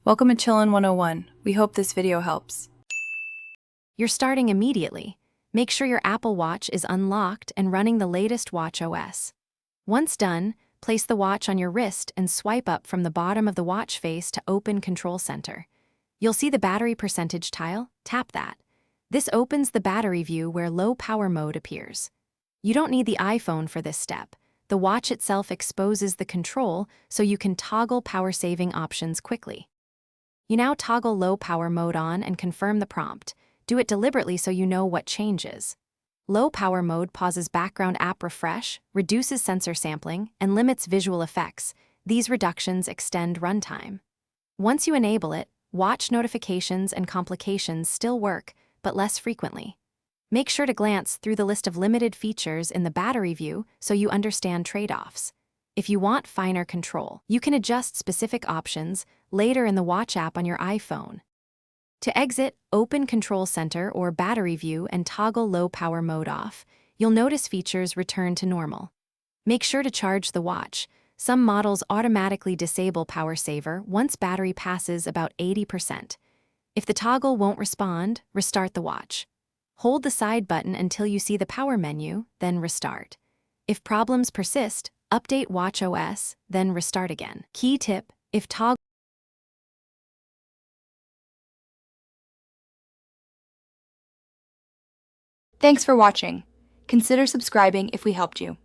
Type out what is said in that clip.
Welcome to Chillin' 101. We hope this video helps. You're starting immediately. Make sure your Apple Watch is unlocked and running the latest watch OS. Once done, place the watch on your wrist and swipe up from the bottom of the watch face to open Control Center. You'll see the battery percentage tile. Tap that. This opens the battery view where low power mode appears. You don't need the iPhone for this step. The watch itself exposes the control so you can toggle power-saving options quickly. You now toggle low power mode on and confirm the prompt. Do it deliberately so you know what changes. Low power mode pauses background app refresh, reduces sensor sampling, and limits visual effects. These reductions extend runtime. Once you enable it, watch notifications and complications still work, but less frequently. Make sure to glance through the list of limited features in the battery view so you understand trade-offs. If you want finer control, you can adjust specific options later in the Watch app on your iPhone. To exit, open Control Center or Battery View and toggle low power mode off. You'll notice features return to normal. Make sure to charge the watch. Some models automatically disable power saver once battery passes about 80%. If the toggle won't respond, restart the watch. Hold the side button until you see the power menu, then restart. If problems persist, update Watch OS, then restart again. Key tip: if toggle Thanks for watching. Consider subscribing if we helped you.